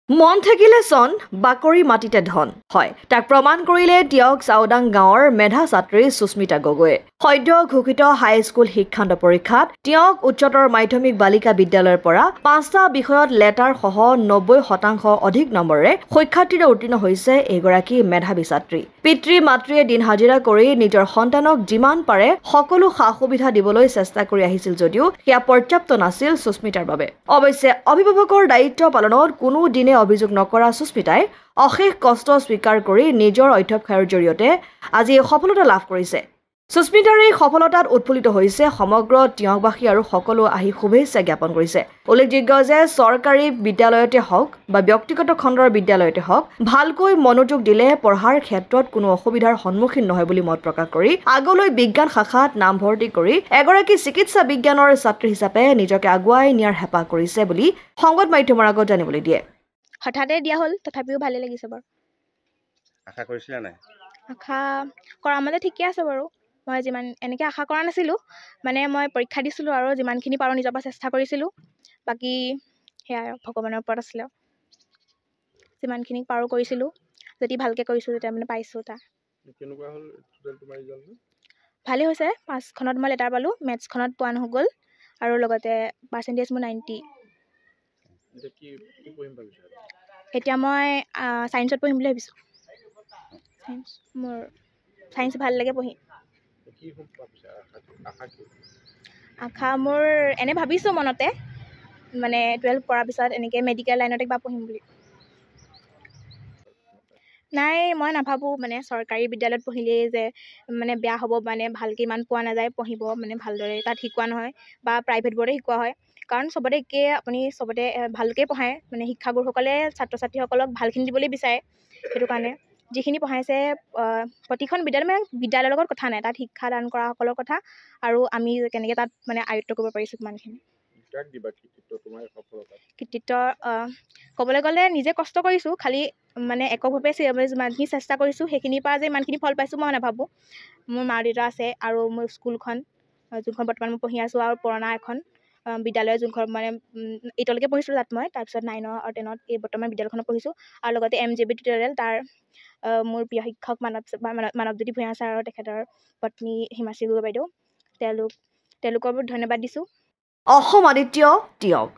মন থাকিলে চন বাকৰি মাটিতে ধন হয় তাক প্ৰমাণ কৰিলে টিয়ক চাওদাং গাঁৱৰ মেধা ছাত্ৰী সুস্মিতা গগৈয়ে সদ্য ঘোষিত হাইস্কুল শিক্ষান্ত পৰীক্ষাত টিয়ক উচ্চতৰ মাধ্যমিক বালিকা বিদ্যালয়ৰ পৰা 5টা বিষয়ত লেটাৰ সহ 90% অধিক নম্বৰেৰে শিক্ষাৰ্থীৰে উত্তীৰ্ণ হৈছে এগৰাকী মেধাৱী ছাত্ৰী পিতৃ মাতৃয়ে দিন হাজিৰা কৰি নিজৰ সন্তানক যিমান পাৰে সকলো সা-সুবিধা দিবলৈ চেষ্টা কৰি আহিছিল যদিও সেয়া পৰ্যাপ্ত নাছিল সুস্মিতাৰ বাবে অৱশ্যে অভিভাৱকৰ দায়িত্ব পালনত কোনো দিনে অভিযোগ নকৰা সুস্মিতাই অশেষ কষ্ট স্বীকাৰ কৰি নিজৰ অধ্যক্ষাৰ জৰিয়তে আজি সফলতা লাভ কৰিছে সুস্মিতাৰ এই সফলতাত উৎফুল্লিত হৈছে সমগ্ৰ টিয়কবাসী আৰু সকলো আহি শুভেচ্ছা জ্ঞাপন কৰিছে উল্লেখযোগ্য যে চৰকাৰী বিদ্যালয়তে হওক বা ব্যক্তিগত খণ্ডৰ বিদ্যালয়তে হওক ভালকৈ মনোযোগ দিলে পঢ়াৰ ক্ষেত্ৰত কোনো অসুবিধাৰ সন্মুখীন নহয় বুলি মত প্ৰকাশ কৰি আগলৈ বিজ্ঞান শাখাত নামভৰ্তি কৰি এগৰাকী চিকিৎসা বিজ্ঞানৰ ছাত্ৰী হিচাপে নিজকে আগুৱাই নিয়াৰ হেঁপাহ কৰিছে বুলি সংবাদ মাধ্যমৰ আগত জানিবলৈ দিয়ে হঠাতে দিয়া হল তথাপিও ভালে লাগিছে বাৰু আশা কৰিছিলা নাই আশা কৰা মানে ঠিকে আছে বাৰু মই যিমান এনেকৈ আশা কৰা নাছিলোঁ মানে মই পৰীক্ষা দিছিলোঁ আৰু যিমানখিনি পাৰোঁ নিজৰ পৰা চেষ্টা কৰিছিলোঁ বাকী সেয়া ভগৱানৰ ওপৰত আছিলে যিমানখিনি পাৰোঁ কৰিছিলোঁ যদি ভালকৈ কৰিছোঁ তেতিয়া মানে পাইছোঁ তাৰ কেনেকুৱা হ'ল টোটেল তোমাৰ ৰিজাল্ট ভালেই হৈছে 5খনত মই লেটাৰ পালোঁ মেথছখনত পোৱা নহ'ল আৰু লগতে পাৰ্চেণ্টেজ মোৰ 90 এতিয়া মই ছায়েন্সত পঢ়িম বুলি ভাবিছোঁ মোৰ ছায়েন্স ভাল লাগে পঢ়ি আশা মোৰ এনে ভাবিছোঁ মনতে মানে 12 পঢ়াৰ পিছত এনেকৈ মেডিকেল লাইনতে কিবা পঢ়িম বুলি নাই মই নাভাবোঁ মানে চৰকাৰী বিদ্যালয়ত পঢ়িলেই যে মানে বেয়া হ'ব মানে ভালকৈ ইমান পোৱা নাযায় পঢ়িব মানে ভালদৰে তাত শিকোৱা নহয় বা প্ৰাইভেট বোৰ্ডে শিকোৱা হয় কাৰণ চবতে একে আপুনি চবতে ভালকৈ পঢ়ায় মানে শিক্ষাগুৰুসকলে ছাত্ৰ ছাত্ৰীসকলক ভালখিনি দিবলৈ বিচাৰে সেইটো কাৰণে যিখিনি পঢ়াইছে প্ৰতিখন বিদ্যালয় মানে বিদ্যালয়ৰ লগত কথা নাই তাত শিক্ষাদান কৰাসকলৰ কথা আৰু আমি কেনেকৈ তাত মানে আয়ত্ব কৰিব পাৰিছোঁ কিমানখিনি কৃতিত্ব ক'বলৈ গ'লে নিজে কষ্ট কৰিছোঁ খালি মানে এককভাৱে যিমানখিনি চেষ্টা কৰিছোঁ সেইখিনিৰ পৰা যে ইমানখিনি ফল পাইছোঁ মই নাভাবোঁ মোৰ মা দেউতা আছে আৰু মোৰ স্কুলখন যোনখন বৰ্তমান মই পঢ়ি আছোঁ আৰু পুৰণা এখন বিদ্যালয় যোনখন মানে 8লৈকে পঢ়িছিলোঁ তাত মই তাৰপিছত 9 আৰু 10ত এই বৰ্তমান বিদ্যালয়খনত পঢ়িছোঁ আৰু লগতে MJB টিউটৰিয়েল তাৰ মোৰ প্ৰিয় শিক্ষক মানৱজ্যোতি ভূঞা ছাৰ আৰু তেখেতৰ পত্নী হিমাশ্ৰী গগৈ বাইদেউ তেওঁলোকৰ বহুত ধন্যবাদ দিছোঁ অসম আদিত্য টিয়ক